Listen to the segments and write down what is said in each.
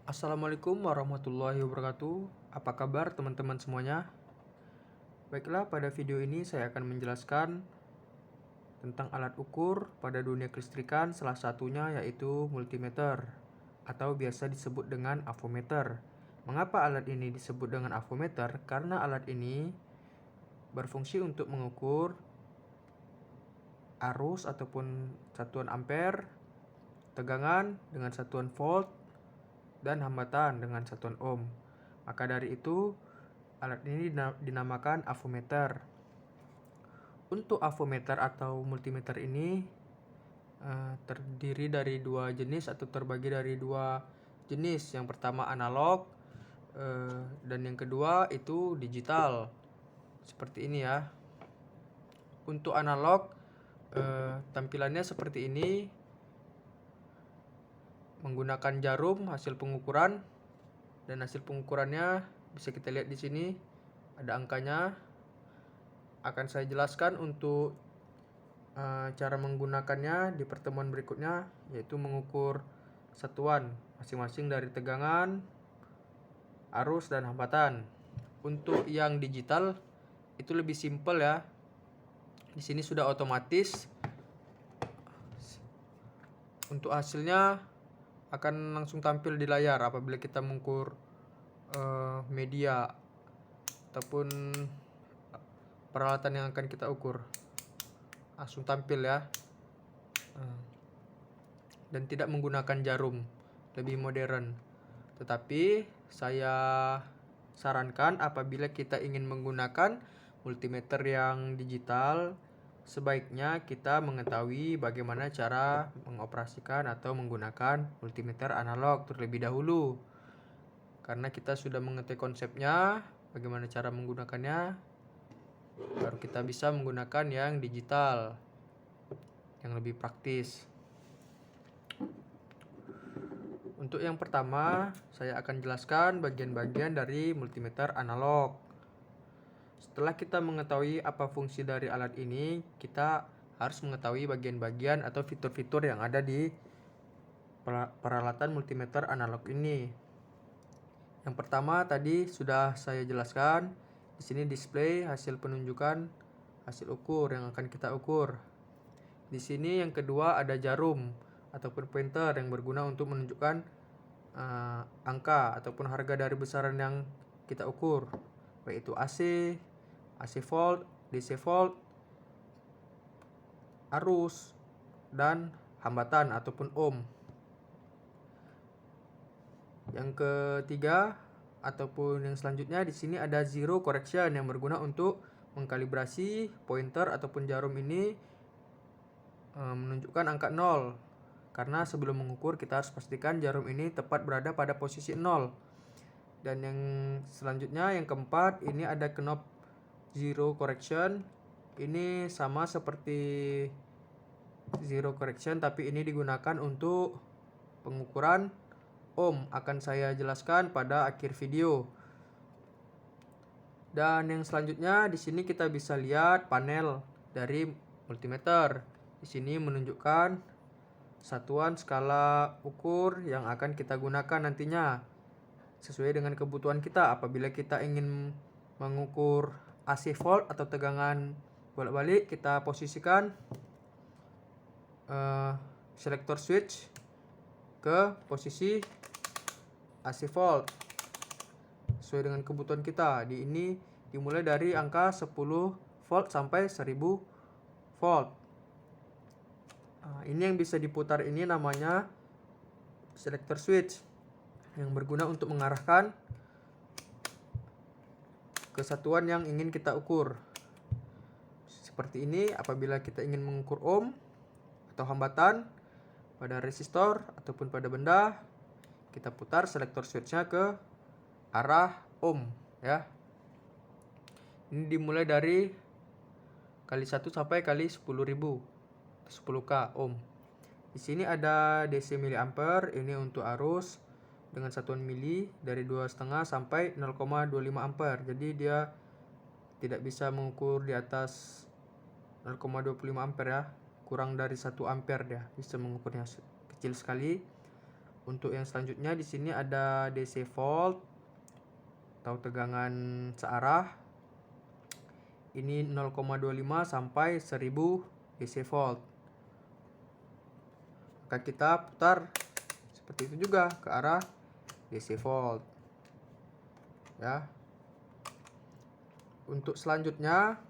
Assalamualaikum warahmatullahi wabarakatuh. Apa kabar teman-teman semuanya? Baiklah, pada video ini saya akan menjelaskan tentang alat ukur pada dunia kelistrikan, salah satunya yaitu multimeter atau biasa disebut dengan avometer. Mengapa alat ini disebut dengan avometer? Karena alat ini berfungsi untuk mengukur arus ataupun satuan ampere, tegangan dengan satuan volt, dan hambatan dengan satuan ohm. Maka dari itu, alat ini dinamakan avometer. Untuk avometer atau multimeter ini terdiri dari dua jenis atau terbagi dari dua jenis. Yang pertama analog dan yang kedua itu digital. Seperti ini ya. Untuk analog tampilannya seperti ini, menggunakan jarum hasil pengukuran, dan hasil pengukurannya bisa kita lihat di sini ada angkanya. Akan saya jelaskan untuk cara menggunakannya di pertemuan berikutnya, yaitu mengukur satuan masing-masing dari tegangan, arus, dan hambatan. Untuk yang digital itu lebih simpel ya. Di sini sudah otomatis. Untuk hasilnya akan langsung tampil di layar apabila kita mengukur media ataupun peralatan yang akan kita ukur. Langsung tampil ya. Dan tidak menggunakan jarum, lebih modern. Tetapi saya sarankan apabila kita ingin menggunakan multimeter yang digital, sebaiknya kita mengetahui bagaimana cara mengoperasikan atau menggunakan multimeter analog terlebih dahulu. Karena kita sudah mengetahui konsepnya, bagaimana cara menggunakannya, baru kita bisa menggunakan yang digital yang lebih praktis. Untuk yang pertama, saya akan jelaskan bagian-bagian dari multimeter analog. Setelah kita mengetahui apa fungsi dari alat ini, kita harus mengetahui bagian-bagian atau fitur-fitur yang ada di peralatan multimeter analog ini. Yang pertama tadi sudah saya jelaskan. Di sini display hasil penunjukan hasil ukur yang akan kita ukur. Di sini yang kedua ada jarum ataupun pointer yang berguna untuk menunjukkan angka ataupun harga dari besaran yang kita ukur, baik itu AC volt, DC volt, arus, dan hambatan ataupun ohm. Yang ketiga ataupun yang selanjutnya, di sini ada zero correction yang berguna untuk mengkalibrasi pointer ataupun jarum ini menunjukkan angka 0. Karena sebelum mengukur kita harus pastikan jarum ini tepat berada pada posisi 0. Dan yang selanjutnya, yang keempat, ini ada knob zero correction. Ini sama seperti zero correction, tapi ini digunakan untuk pengukuran ohm. Akan saya jelaskan pada akhir video. Dan yang selanjutnya, di sini kita bisa lihat panel dari multimeter. Di sini menunjukkan satuan skala ukur yang akan kita gunakan nantinya sesuai dengan kebutuhan kita. Apabila kita ingin mengukur AC volt atau tegangan bolak-balik, kita posisikan selector switch ke posisi AC volt sesuai dengan kebutuhan kita. Di ini dimulai dari angka 10 volt sampai 1000 volt. Ini yang bisa diputar ini namanya selector switch yang berguna untuk mengarahkan kesatuan yang ingin kita ukur. Seperti ini apabila kita ingin mengukur ohm atau hambatan pada resistor ataupun pada benda, kita putar selector switch-nya ke arah ohm ya. Ini dimulai dari kali 1 sampai kali 10.000, 10k ohm. Di sini ada DC miliampere, ini untuk arus dengan satuan mili dari 2,5 sampai 0,25 ampere. Jadi dia tidak bisa mengukur di atas 0,25 ampere ya. Kurang dari 1 ampere dia bisa mengukurnya, kecil sekali. Untuk yang selanjutnya di sini ada DC volt atau tegangan searah. Ini 0,25 sampai 1000 DC volt. Maka kita putar seperti itu juga ke arah DC volt. Ya. Untuk selanjutnya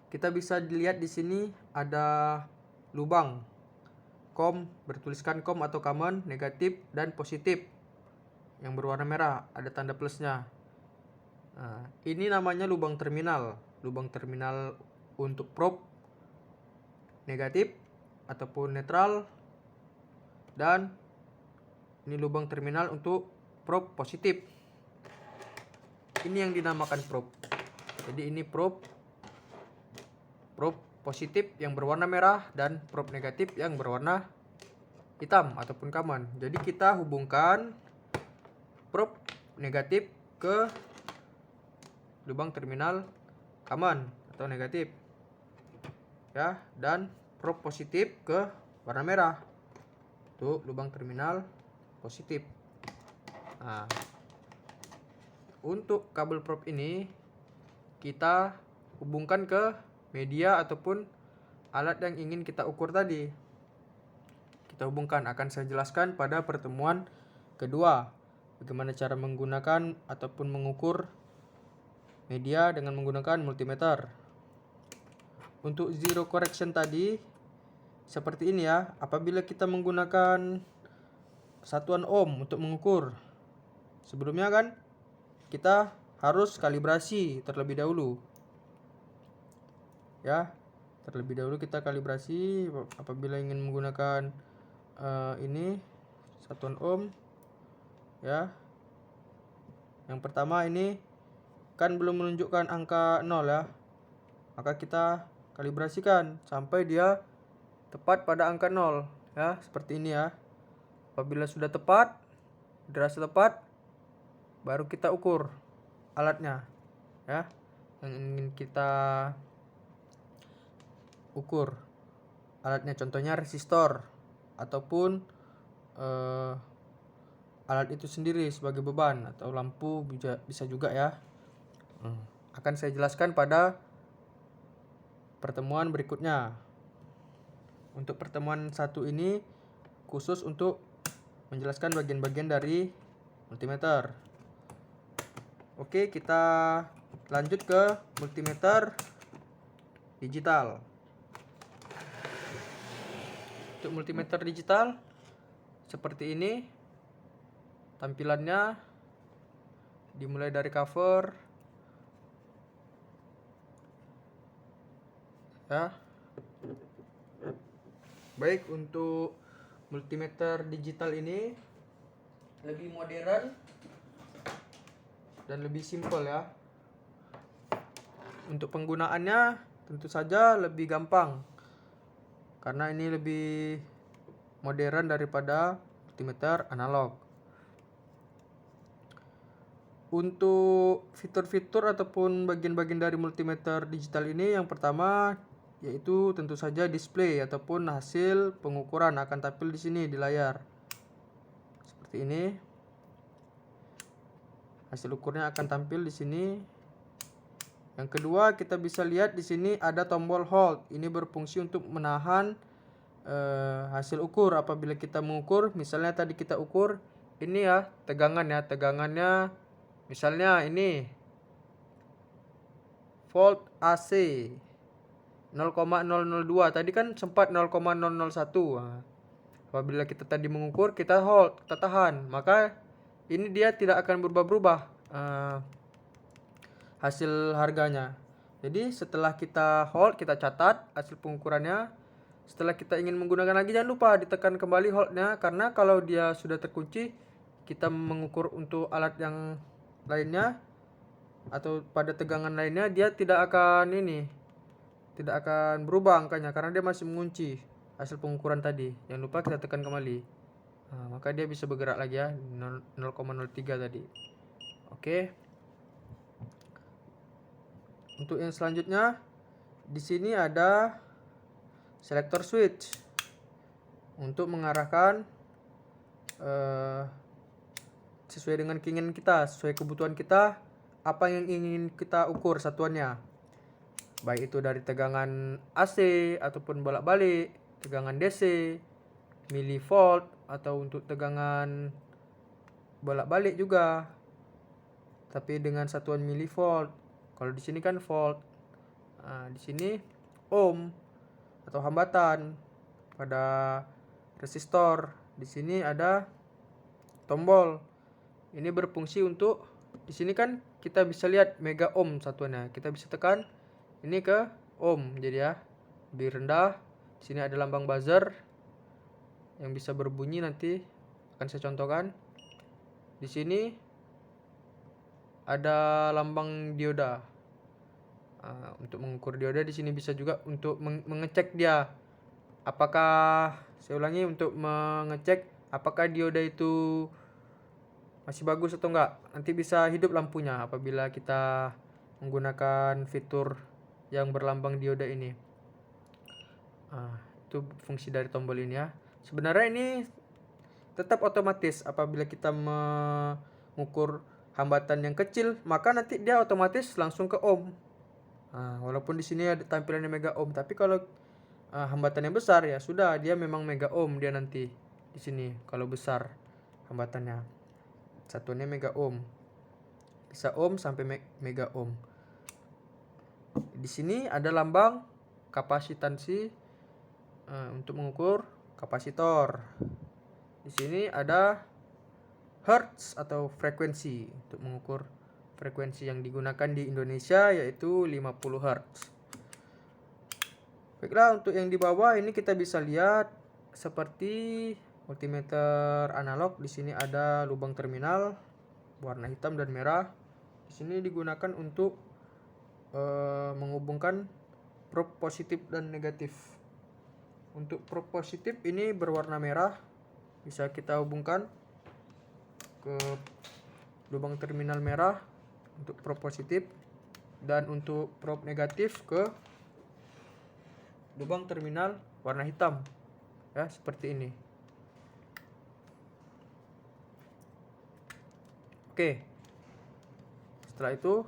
kita bisa dilihat di sini ada lubang COM, bertuliskan COM atau common, negatif dan positif yang berwarna merah, ada tanda plusnya. Ini namanya lubang terminal untuk probe negatif ataupun netral, dan ini lubang terminal untuk probe positif. Ini yang dinamakan probe. Jadi ini probe positif yang berwarna merah dan probe negatif yang berwarna hitam ataupun common. Jadi kita hubungkan probe negatif ke lubang terminal common atau negatif, ya, dan probe positif ke warna merah untuk lubang terminal positif. Nah, untuk kabel probe ini kita hubungkan ke media ataupun alat yang ingin kita ukur tadi. Kita hubungkan, akan saya jelaskan pada pertemuan kedua bagaimana cara menggunakan ataupun mengukur media dengan menggunakan multimeter. Untuk zero correction tadi seperti ini ya. Apabila kita menggunakan satuan ohm untuk mengukur, sebelumnya kan kita harus kalibrasi terlebih dahulu. Ya, terlebih dahulu kita kalibrasi apabila ingin menggunakan ini satuan ohm, ya. Yang pertama ini kan belum menunjukkan angka 0 ya, maka kita kalibrasikan sampai dia tepat pada angka 0 ya, seperti ini ya. Apabila sudah tepat, dirasa tepat, baru kita ukur alatnya ya, yang ingin kita ukur alatnya, contohnya resistor ataupun alat itu sendiri sebagai beban atau lampu bisa juga ya. Akan saya jelaskan pada pertemuan berikutnya. Untuk pertemuan satu ini khusus untuk menjelaskan bagian-bagian dari multimeter. Oke, kita lanjut ke multimeter digital. Untuk multimeter digital seperti ini tampilannya, dimulai dari cover ya. Baik, untuk multimeter digital ini lebih modern dan lebih simpel ya. Untuk penggunaannya tentu saja lebih gampang karena ini lebih modern daripada multimeter analog. Untuk fitur-fitur ataupun bagian-bagian dari multimeter digital ini, yang pertama yaitu tentu saja display ataupun hasil pengukuran akan tampil di sini di layar. Seperti ini. Hasil ukurnya akan tampil di sini. Yang kedua, kita bisa lihat di sini ada tombol hold. Ini berfungsi untuk menahan hasil ukur apabila kita mengukur. Misalnya tadi kita ukur ini ya, tegangannya misalnya ini volt AC 0,002, tadi kan sempat 0,001. Apabila kita tadi mengukur, kita hold, kita tahan, maka ini dia tidak akan berubah-ubah hasil harganya. Jadi setelah kita hold, kita catat hasil pengukurannya. Setelah kita ingin menggunakan lagi, jangan lupa ditekan kembali holdnya, karena kalau dia sudah terkunci, kita mengukur untuk alat yang lainnya atau pada tegangan lainnya, dia tidak akan berubah angkanya karena dia masih mengunci hasil pengukuran tadi. Jangan lupa kita tekan kembali. Maka dia bisa bergerak lagi ya, 0,03 tadi. Oke. Untuk yang selanjutnya di sini ada selector switch. untuk mengarahkan sesuai dengan keinginan kita, sesuai kebutuhan kita, apa yang ingin kita ukur satuannya. Baik itu dari tegangan AC ataupun bolak-balik, tegangan DC, milivolt, atau untuk tegangan bolak-balik juga. Tapi dengan satuan milivolt. Kalau di sini kan volt. Nah, di sini ohm atau hambatan pada resistor. Di sini ada tombol. Ini berfungsi untuk, di sini kan kita bisa lihat mega ohm satuannya. Kita bisa tekan ini ke ohm, jadi ya lebih rendah. Di sini ada lambang buzzer yang bisa berbunyi, nanti akan saya contohkan. Di sini ada lambang dioda. Untuk mengukur dioda di sini bisa juga untuk mengecek dia apakah, saya ulangi, untuk mengecek apakah dioda itu masih bagus atau enggak. Nanti bisa hidup lampunya apabila kita menggunakan fitur yang berlambang dioda ini. Itu fungsi dari tombol ini ya. Sebenarnya ini tetap otomatis. Apabila kita mengukur hambatan yang kecil, maka nanti dia otomatis langsung ke ohm. Walaupun di sini ada tampilannya mega ohm, tapi kalau hambatannya besar ya sudah, dia memang mega ohm dia nanti di sini. Kalau besar hambatannya, satuannya mega ohm, bisa ohm sampai mega ohm. Di sini ada lambang kapasitansi untuk mengukur kapasitor. Di sini ada hertz atau frekuensi untuk mengukur frekuensi yang digunakan di Indonesia, yaitu 50 Hz. Baiklah, untuk yang di bawah ini kita bisa lihat seperti multimeter analog. Di sini ada lubang terminal warna hitam dan merah. Di sini digunakan untuk menghubungkan probe positif dan negatif. Untuk probe positif ini berwarna merah, bisa kita hubungkan ke lubang terminal merah untuk probe positif, dan untuk probe negatif ke lubang terminal warna hitam ya, seperti ini. Oke, setelah itu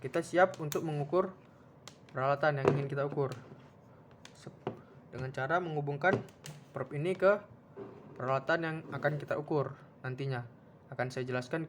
kita siap untuk mengukur peralatan yang ingin kita ukur dengan cara menghubungkan probe ini ke peralatan yang akan kita ukur. Nantinya akan saya jelaskan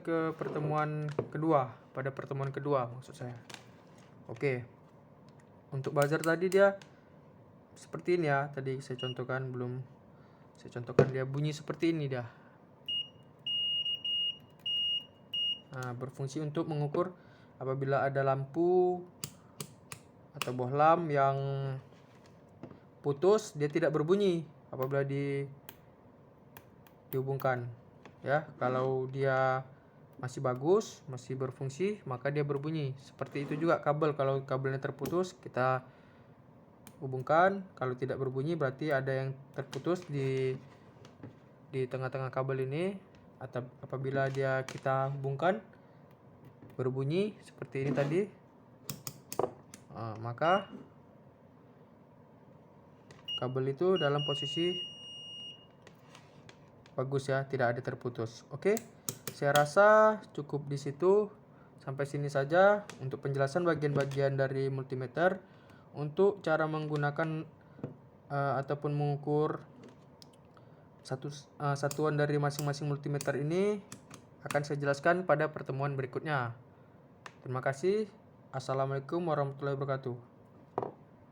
ke pertemuan kedua, pada pertemuan kedua maksud saya. Oke, untuk buzzer tadi dia seperti ini ya, tadi saya contohkan, belum saya contohkan, dia bunyi seperti ini dia. Berfungsi untuk mengukur apabila ada lampu atau bohlam yang putus, dia tidak berbunyi apabila dihubungkan ya. Kalau dia masih bagus, masih berfungsi, maka dia berbunyi. Seperti itu juga kabel, kalau kabelnya terputus kita hubungkan, kalau tidak berbunyi berarti ada yang terputus di tengah-tengah kabel ini. Atau apabila kita hubungkan berbunyi seperti ini tadi, maka kabel itu dalam posisi bagus ya, tidak ada terputus. Oke, saya rasa cukup di situ. Sampai sini saja untuk penjelasan bagian-bagian dari multimeter. Untuk cara menggunakan ataupun mengukur satuan dari masing-masing multimeter ini akan saya jelaskan pada pertemuan berikutnya. Terima kasih. Assalamualaikum warahmatullahi wabarakatuh.